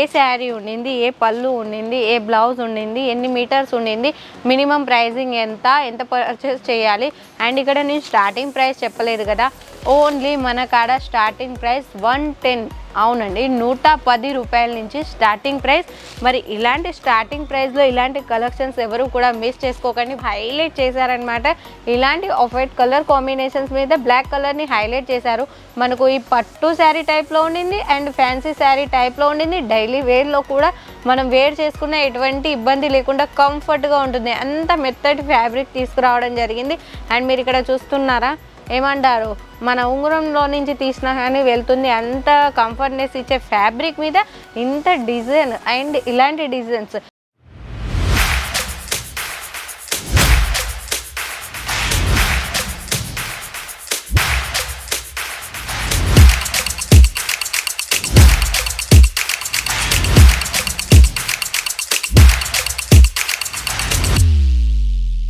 ఏ శారీ ఉండింది, ఏ పళ్ళు ఉండింది, ఏ బ్లౌజ్ ఉండింది, ఎన్ని మీటర్స్ ఉండింది, మినిమం ప్రైజింగ్ ఎంత పర్చేస్ చేయాలి. అండ్ ఇక్కడ నేను స్టార్టింగ్ ప్రైస్ చెప్పలేదు కదా, ఓన్లీ మన కాడ స్టార్టింగ్ ప్రైస్ 110. అవునండి, 110 రూపాయల నుంచి స్టార్టింగ్ ప్రైస్. మరి ఇలాంటి స్టార్టింగ్ ప్రైస్లో ఇలాంటి కలెక్షన్స్ ఎవరు కూడా మిస్ చేసుకోకండి. హైలైట్ చేశారనమాట. ఇలాంటి ఆఫ్ వైట్ కలర్ కాంబినేషన్స్ మీద బ్లాక్ కలర్ని హైలైట్ చేశారు. మనకు ఈ పట్టు శారీ టైప్లో ఉండింది అండ్ ఫ్యాన్సీ శారీ టైప్లో ఉండింది. డైలీ వేర్లో కూడా మనం వేర్ చేసుకున్న ఎటువంటి ఇబ్బంది లేకుండా కంఫర్ట్గా ఉంటుంది. అంత మెత్తటి ఫ్యాబ్రిక్ తీసుకురావడం జరిగింది. అండ్ మీరు ఇక్కడ చూస్తున్నారా, ఏమంటారు, మన ఉంగరంలో నుంచి తీసినా కానీ వెళ్తుంది. అంత కంఫర్ట్నెస్ ఇచ్చే ఫ్యాబ్రిక్ మీద ఇంత డిజైన్ అండ్ ఇలాంటి డిజైన్స్.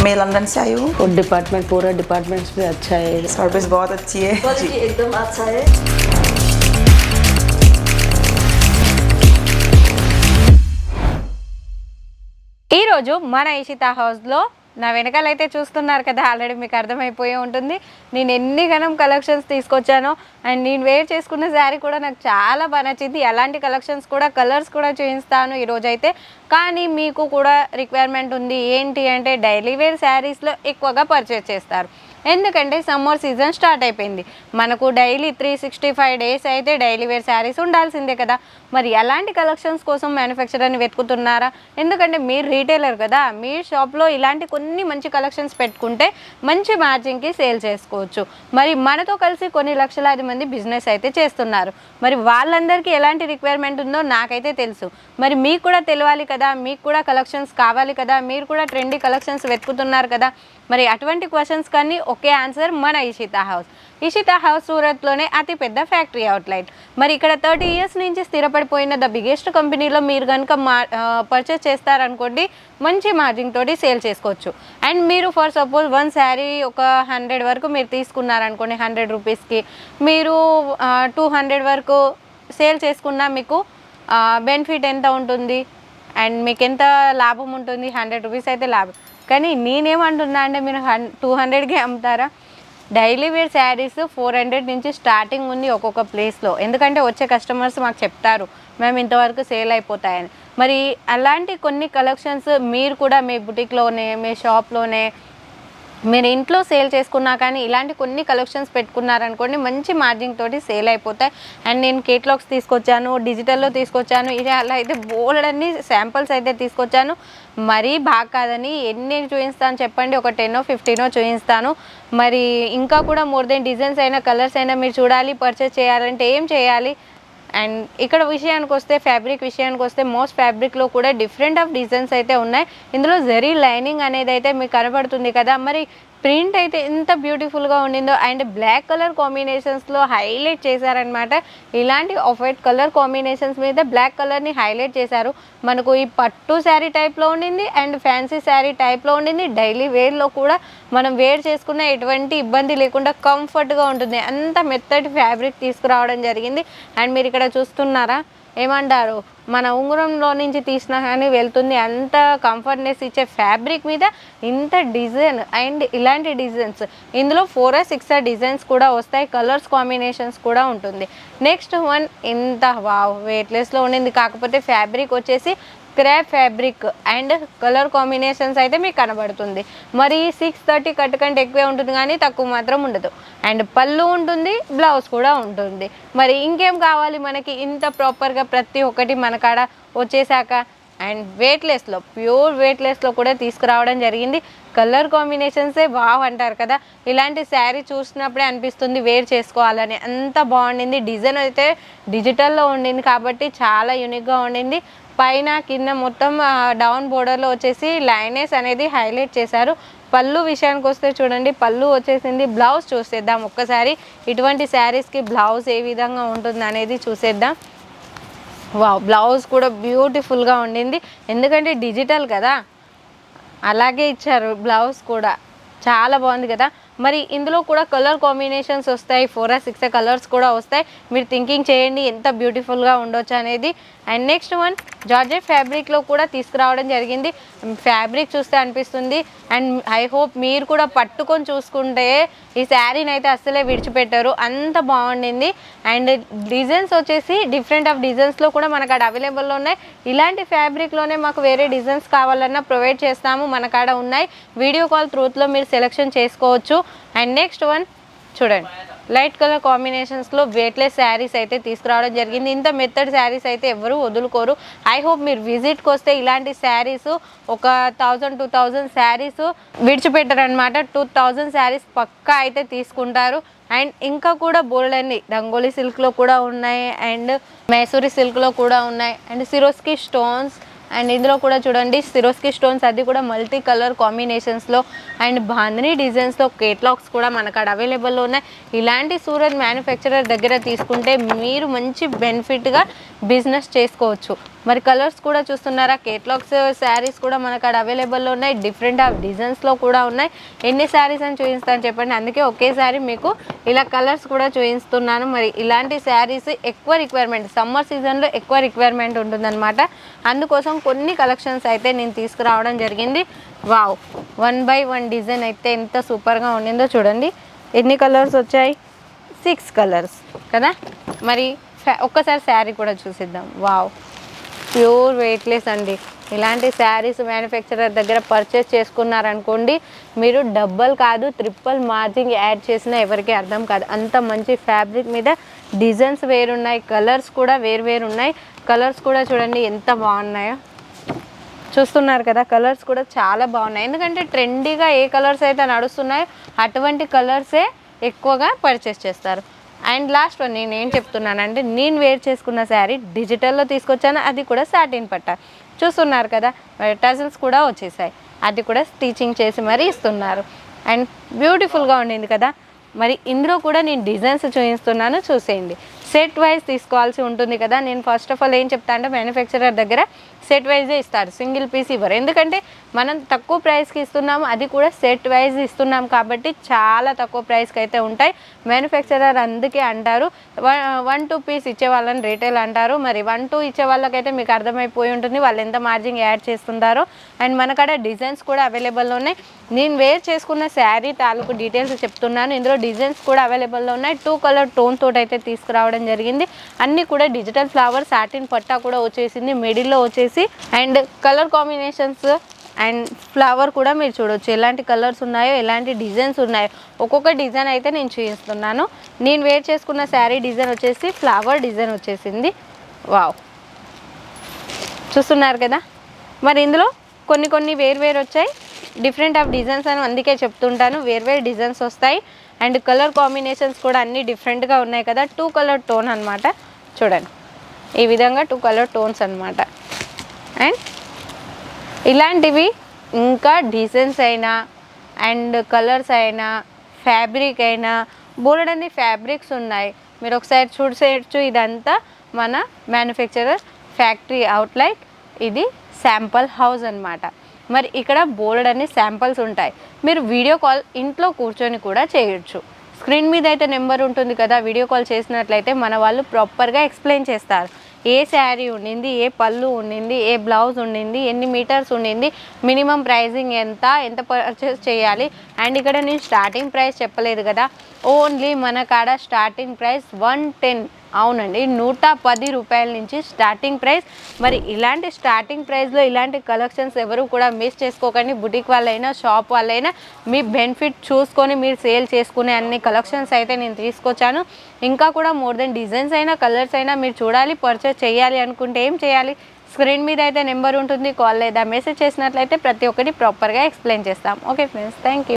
मैं लंदन से आई हूँ और डिपार्टमेंट पूरा डिपार्टमेंट्स भी अच्छा है, सर्विस बहुत अच्छी है, क्वालिटी एकदम अच्छा है। ఈ రోజు మన ఇషితా హౌస్లో నా వెనకాలైతే చూస్తున్నారు కదా, ఆల్రెడీ మీకు అర్థమైపోయి ఉంటుంది నేను ఎన్ని గణం కలెక్షన్స్ తీసుకొచ్చానో. అండ్ నేను వేర్ చేసుకున్న శారీ కూడా నాకు చాలా బాగా నచ్చింది. అలాంటి కలెక్షన్స్ కూడా కలర్స్ కూడా చూపిస్తాను ఈరోజైతే. కానీ మీకు కూడా రిక్వైర్మెంట్ ఉంది ఏంటి అంటే, డైలీ వేర్ శారీస్లో ఎక్కువగా పర్చేస్ చేస్తారు. ఎందుకంటే సమ్మర్ సీజన్ స్టార్ట్ అయిపోయింది. మనకు డైలీ 365 డేస్ అయితే డైలీ వేర్ శారీస్ ఉండాల్సిందే కదా. మరి అలాంటి కలెక్షన్స్ కోసం మ్యానుఫ్యాక్చరర్ని వెతుకుతున్నారా? ఎందుకంటే మీరు రీటైలర్ కదా, మీ షాప్లో ఇలాంటి కొన్ని మంచి కలెక్షన్స్ పెట్టుకుంటే మంచి మార్జిన్కి సేల్ చేసుకోవచ్చు. మరి మనతో కలిసి కొన్ని లక్షలాది మంది బిజినెస్ అయితే చేస్తున్నారు. మరి వాళ్ళందరికీ ఎలాంటి రిక్వైర్మెంట్ ఉందో నాకైతే తెలుసు. మరి మీకు కూడా తెలియాలి కదా, మీకు కూడా కలెక్షన్స్ కావాలి కదా, మీరు కూడా ట్రెండీ కలెక్షన్స్ వెతుకుతున్నారు కదా. మరి అటువంటి క్వశ్చన్స్ కానీ ఒకే ఆన్సర్, మన ఇషితా హౌస్. ఇషితా హౌస్ సూరత్లోనే అతిపెద్ద ఫ్యాక్టరీ అవుట్లెట్. మరి ఇక్కడ 30 ఇయర్స్ నుంచి స్థిరపడిపోయిన ద బిగ్గెస్ట్ కంపెనీలో మీరు కనుక పర్చేస్ చేస్తారనుకోండి, మంచి మార్జిన్ తోటి సేల్ చేసుకోవచ్చు. అండ్ మీరు ఫర్ సపోజ్ 1 శారీ ఒక 100 వరకు మీరు తీసుకున్నారనుకోండి, 100 రూపీస్కి మీరు 200 వరకు సేల్ చేసుకున్నా మీకు బెనిఫిట్ ఎంత ఉంటుంది అండ్ మీకు ఎంత లాభం ఉంటుంది? 100 రూపీస్ అయితే లాభం. కానీ నేనేమంటున్నా అంటే, మీరు 200కి అమ్ముతారా? డైలీ వేర్ శారీస్ 400 నుంచి స్టార్టింగ్ ఉంది ఒక్కొక్క ప్లేస్లో. ఎందుకంటే వచ్చే కస్టమర్స్ మాకు చెప్తారు మేము ఇంతవరకు సేల్ అయిపోతాయని. మరి అలాంటి కొన్ని కలెక్షన్స్ మీరు కూడా మీ బుటిక్లోనే, మీ షాప్లోనే, మీరు ఇంట్లో సేల్ చేసుకున్నా కానీ ఇలాంటి కొన్ని కలెక్షన్స్ పెట్టుకున్నారనుకోండి, మంచి మార్జిన్ తోటి సేల్ అయిపోతాయి. అండ్ నేను కేటలాగ్స్ తీసుకొచ్చాను, డిజిటల్లో తీసుకొచ్చాను, ఇది అలా అయితే బోల్డన్ని శాంపుల్స్ అయితే తీసుకొచ్చాను. మరీ బాగా కాదని ఎన్ని చూపిస్తాను చెప్పండి, ఒక 10 15 చూపిస్తాను. మరి ఇంకా కూడా మోర్ దెన్ డిజైన్స్ అయినా కలర్స్ అయినా మీరు చూడాలి. పర్చేస్ చేయాలంటే ఏం చేయాలి? అండ్ ఇక్కడ విషయానికి వస్తే, ఫ్యాబ్రిక్ విషయానికి వస్తే, మోస్ట్ ఫ్యాబ్రిక్లో కూడా డిఫరెంట్ ఆఫ్ డిజైన్స్ అయితే ఉన్నాయి. ఇందులో జరీ లైనింగ్ అనేది అయితే మీకు కనబడుతుంది కదా. మరి ప్రింట్ అయితే ఎంత బ్యూటిఫుల్గా ఉండిందో. అండ్ బ్లాక్ కలర్ కాంబినేషన్స్లో హైలైట్ చేశారనమాట. ఇలాంటి ఆఫ్ వైట్ కలర్ కాంబినేషన్స్ మీద బ్లాక్ కలర్ని హైలైట్ చేశారు. మనకు ఈ పట్టు శారీ టైప్లో ఉండింది అండ్ ఫ్యాన్సీ శారీ టైప్లో ఉండింది. డైలీ వేర్లో కూడా మనం వేర్ చేసుకున్న ఎటువంటి ఇబ్బంది లేకుండా కంఫర్ట్గా ఉంటుంది. అంత మెత్తటి ఫ్యాబ్రిక్ తీసుకురావడం జరిగింది. అండ్ మీరు ఇక్కడ చూస్తున్నారా, ఏమంటారు, మన ఉంగరంలో నుంచి తీసినా కానీ వెళ్తుంది. అంత కంఫర్ట్నెస్ ఇచ్చే ఫ్యాబ్రిక్ మీద ఇంత డిజైన్ అండ్ ఇలాంటి డిజైన్స్. ఇందులో 4 or 6 డిజైన్స్ కూడా వస్తాయి. కలర్స్ కాంబినేషన్స్ కూడా ఉంటుంది. నెక్స్ట్ వన్ ఇంత వావ్ వెయిట్లెస్లో ఉండింది. కాకపోతే ఫ్యాబ్రిక్ వచ్చేసి crepe fabric and colour combinations అయితే మీకు కనబడుతుంది. మరి 630 కట్ కంటే ఎక్కువే ఉంటుంది కానీ తక్కువ మాత్రం ఉండదు. అండ్ పళ్ళు ఉంటుంది, బ్లౌజ్ కూడా ఉంటుంది. మరి ఇంకేం కావాలి మనకి? ఇంత ప్రాపర్గా ప్రతి ఒక్కటి మన కాడ వచ్చేసాక అండ్ వెయిట్లెస్లో, ప్యూర్ వెయిట్లెస్లో కూడా తీసుకురావడం జరిగింది. కలర్ కాంబినేషన్సే వావ్ అంటారు కదా. ఇలాంటి శారీ చూసినప్పుడే అనిపిస్తుంది వేర్ చేసుకోవాలని. అంత బాగుండింది. డిజైన్ అయితే డిజిటల్లో ఉండింది కాబట్టి చాలా యూనిక్గా ఉండింది. పైన కింద మొత్తం డౌన్ బోర్డర్లో వచ్చేసి లైనెస్ అనేది హైలైట్ చేశారు. పళ్ళు విషయానికి వస్తే చూడండి, పళ్ళు వచ్చేసింది. బ్లౌజ్ చూసేద్దాం ఒక్కసారి. ఇటువంటి శారీస్కి బ్లౌజ్ ఏ విధంగా ఉంటుంది అనేది చూసేద్దాం. వావ్, బ్లౌజ్ కూడా బ్యూటిఫుల్గా ఉండింది. ఎందుకంటే డిజిటల్ కదా, అలాగే ఇచ్చారు బ్లౌజ్ కూడా. చాలా బాగుంది కదా. మరి ఇందులో కూడా కలర్ కాంబినేషన్స్ వస్తాయి. 4 or 6 కలర్స్ కూడా వస్తాయి. మీరు థింకింగ్ చేయండి ఎంత బ్యూటిఫుల్గా ఉండొచ్చు అనేది. అండ్ నెక్స్ట్ వన్ జార్జెట్ ఫ్యాబ్రిక్లో కూడా తీసుకురావడం జరిగింది. ఫ్యాబ్రిక్ చూస్తే అనిపిస్తుంది. అండ్ ఐ హోప్ మీరు కూడా పట్టుకొని చూసుకుంటే ఈ శారీని అయితే అస్సలే విడిచిపెట్టారు, అంత బాగుండింది. అండ్ డిజైన్స్ వచ్చేసి డిఫరెంట్ ఆఫ్ డిజైన్స్లో కూడా మనకు అక్కడ అవైలబుల్లో ఉన్నాయి. ఇలాంటి ఫ్యాబ్రిక్లోనే మాకు వేరే డిజైన్స్ కావాలన్నా ప్రొవైడ్ చేస్తాము, మన కాడ ఉన్నాయి. వీడియో కాల్ త్రూత్లో మీరు సెలెక్షన్ చేసుకోవచ్చు. అండ్ నెక్స్ట్ వన్ చూడండి, లైట్ కలర్ కాంబినేషన్స్లో వెయిట్లెస్ శారీస్ అయితే తీసుకురావడం జరిగింది. ఇంత మెత్తడ్ శారీస్ అయితే ఎవరు వదులుకోరు. ఐ హోప్ మీరు విజిట్కి వస్తే ఇలాంటి శారీస్ ఒక 1000-2000 శారీస్ విడిచిపెట్టారనమాట. 2000 శారీస్ పక్కా అయితే తీసుకుంటారు. అండ్ ఇంకా కూడా బోల్డన్ని రంగోలీ సిల్క్లో కూడా ఉన్నాయి, అండ్ మైసూరి సిల్క్లో కూడా ఉన్నాయి, అండ్ సిరోస్కి స్టోన్స్. అండ్ ఇందులో కూడా చూడండి సిరోస్కి స్టోన్స్, అది కూడా మల్టీ కలర్ కాంబినేషన్స్లో అండ్ బాంధనీ డిజైన్స్లో కేటలాగ్స్ కూడా మనకు అక్కడ అవైలబుల్లో ఉన్నాయి. ఇలాంటి సూరత్ మ్యానుఫ్యాక్చరర్ దగ్గర తీసుకుంటే మీరు మంచి బెనిఫిట్గా బిజినెస్ చేసుకోవచ్చు. మరి కలర్స్ కూడా చూస్తున్నారా, కేటలాగ్స్ శారీస్ కూడా మనకు అక్కడ అవైలబుల్లో ఉన్నాయి. డిఫరెంట్ ఆఫ్ డిజైన్స్లో కూడా ఉన్నాయి. ఎన్ని శారీస్ అని చూపిస్తాను చెప్పండి, అందుకే ఒకేసారి మీకు ఇలా కలర్స్ కూడా చూపిస్తున్నాను. మరి ఇలాంటి శారీస్ ఎక్కువ రిక్వైర్మెంట్, సమ్మర్ సీజన్లో ఎక్కువ రిక్వైర్మెంట్ ఉంటుందన్నమాట. అందుకోసం కొన్ని కలెక్షన్స్ అయితే నేను తీసుకురావడం జరిగింది. వావ్, 1/1 డిజైన్ అయితే ఎంత సూపర్గా ఉండిందో చూడండి. ఎన్ని కలర్స్ వచ్చాయి? 6 కలర్స్ కదా. మరి ఒక్కసారి శారీ కూడా చూసిద్దాం. వావ్, ప్యూర్ వెయిట్లెస్ అండి. ఇలాంటి శారీస్ మ్యానుఫ్యాక్చరర్ దగ్గర పర్చేస్ చేసుకున్నారనుకోండి, మీరు డబల్ కాదు ట్రిపుల్ మార్జిన్ యాడ్ చేసినా ఎవరికి అర్థం కాదు. అంత మంచి ఫ్యాబ్రిక్ మీద డిజైన్స్ వేరున్నాయి, కలర్స్ కూడా వేరు ఉన్నాయి. కలర్స్ కూడా చూడండి ఎంత బాగున్నాయో, చూస్తున్నారు కదా. కలర్స్ కూడా చాలా బాగున్నాయి, ఎందుకంటే ట్రెండీగా ఏ కలర్స్ అయితే నడుస్తున్నాయో అటువంటి కలర్సే ఎక్కువగా పర్చేస్ చేస్తారు. అండ్ లాస్ట్ వన్ నేను ఏం చెప్తున్నానంటే, నేను వేర్ చేసుకున్న శారీ డిజిటల్లో తీసుకొచ్చాను, అది కూడా సాటిన్ పట్ట. చూస్తున్నారు కదా, టజిల్స్ కూడా వచ్చేసాయి, అది కూడా స్టిచింగ్ చేసి మరీ ఇస్తున్నారు. అండ్ బ్యూటిఫుల్గా ఉండింది కదా. మరి ఇందులో కూడా నేను డిజైన్స్ చూపిస్తున్నాను, చూసేయండి. సెట్ వైజ్ తీసుకోవాల్సి ఉంటుంది కదా. నేను ఫస్ట్ ఆఫ్ ఆల్ ఏం చెప్తా అంటే, మ్యానుఫ్యాక్చరర్ దగ్గర సెట్ వైజే ఇస్తారు, సింగిల్ పీస్ ఇవ్వరు. ఎందుకంటే మనం తక్కువ ప్రైస్కి ఇస్తున్నాము, అది కూడా సెట్ వైజ్ ఇస్తున్నాం కాబట్టి చాలా తక్కువ ప్రైస్కి అయితే ఉంటాయి. మ్యానుఫ్యాక్చరర్ అందుకే అంటారు 1-2 పీస్ ఇచ్చే వాళ్ళని రీటైల్ అంటారు. మరి 1-2 ఇచ్చే వాళ్ళకైతే మీకు అర్థమైపోయి ఉంటుంది వాళ్ళు ఎంత మార్జిన్ యాడ్ చేస్తుంటారో. అండ్ మనకాడ డిజైన్స్ కూడా అవైలబుల్లో ఉన్నాయి. నేను వేర్ చేసుకున్న శారీ తాలూకు డీటెయిల్స్ చెప్తున్నాను. ఇందులో డిజైన్స్ కూడా అవైలబుల్లో ఉన్నాయి. 2 కలర్ టోన్ తోటి అయితే తీసుకురావడం జరిగింది. అన్నీ కూడా డిజిటల్ ఫ్లవర్ సాటిన్ పట్టా కూడా వచ్చేసింది, మిడిల్లో వచ్చేసి. And colour combinations and flower కూడా మీరు చూడొచ్చు ఎలాంటి కలర్స్ ఉన్నాయో, ఎలాంటి డిజైన్స్ ఉన్నాయో. ఒక్కొక్క డిజైన్ అయితే నేను చూపిస్తున్నాను. నేను వేర్ చేసుకున్న శారీ డిజైన్ వచ్చేసి ఫ్లవర్ డిజైన్ వచ్చేసింది. వావ్, చూస్తున్నారు కదా. మరి ఇందులో కొన్ని వేరు వచ్చాయి, డిఫరెంట్ ఆఫ్ డిజైన్స్ అని అందుకే చెప్తుంటాను. వేరు డిజైన్స్ వస్తాయి. అండ్ కలర్ కాంబినేషన్స్ కూడా అన్నీ డిఫరెంట్గా ఉన్నాయి కదా. 2 కలర్ టోన్ అనమాట. చూడండి ఈ విధంగా 2 కలర్ టోన్స్ అనమాట. అండ్ ఇలాంటివి ఇంకా డిజైన్స్ అయినా అండ్ కలర్స్ అయినా ఫ్యాబ్రిక్ అయినా బోలెడన్ని ఫ్యాబ్రిక్స్ ఉన్నాయి. మీరు ఒకసారి చూసేయచ్చు. ఇదంతా మన మ్యానుఫ్యాక్చరర్ ఫ్యాక్టరీ అవుట్లెట్, ఇది శాంపుల్ హౌస్ అన్నమాట. మరి ఇక్కడ బోలెడన్ని శాంపుల్స్ ఉంటాయి. మీరు వీడియో కాల్ ఇంట్లో కూర్చొని కూడా చేయొచ్చు. స్క్రీన్ మీద అయితే నెంబర్ ఉంటుంది కదా, వీడియో కాల్ చేసినట్లయితే మన వాళ్ళు ప్రాపర్గా ఎక్స్ప్లెయిన్ చేస్తారు. ఏ శారీ ఉండింది, ఏ పళ్ళు ఉండింది, ఏ బ్లౌజ్ ఉండింది, ఎన్ని మీటర్స్ ఉండింది, మినిమం ప్రైజింగ్ ఎంత పర్చేస్ చేయాలి. అండ్ ఇక్కడ నేను స్టార్టింగ్ ప్రైస్ చెప్పలేదు కదా, ఓన్లీ మన కాడ స్టార్టింగ్ ప్రైస్ 110. అవునండి, 110 రూపాయల నుంచి స్టార్టింగ్ ప్రైస్. మరి ఇలాంటి స్టార్టింగ్ ప్రైస్లో ఇలాంటి కలెక్షన్స్ ఎవరు కూడా మిస్ చేసుకోకండి. బుటిక్ వాళ్ళైనా షాప్ వాళ్ళైనా మీ బెనిఫిట్ చూసుకొని మీరు సేల్ చేసుకునే అన్ని కలెక్షన్స్ అయితే నేను తీసుకొచ్చాను. ఇంకా కూడా మోర్ దెన్ డిజైన్స్ అయినా కలర్స్ అయినా మీరు చూడాలి, పర్చేస్ చేయాలి అనుకుంటే ఏం చేయాలి, స్క్రీన్ మీద అయితే నెంబర్ ఉంటుంది, కాల్ లేదా మెసేజ్ చేసినట్లయితే ప్రతి ఒక్కటి ప్రాపర్గా ఎక్స్ప్లెయిన్ చేస్తాం. Okay friends, thank you.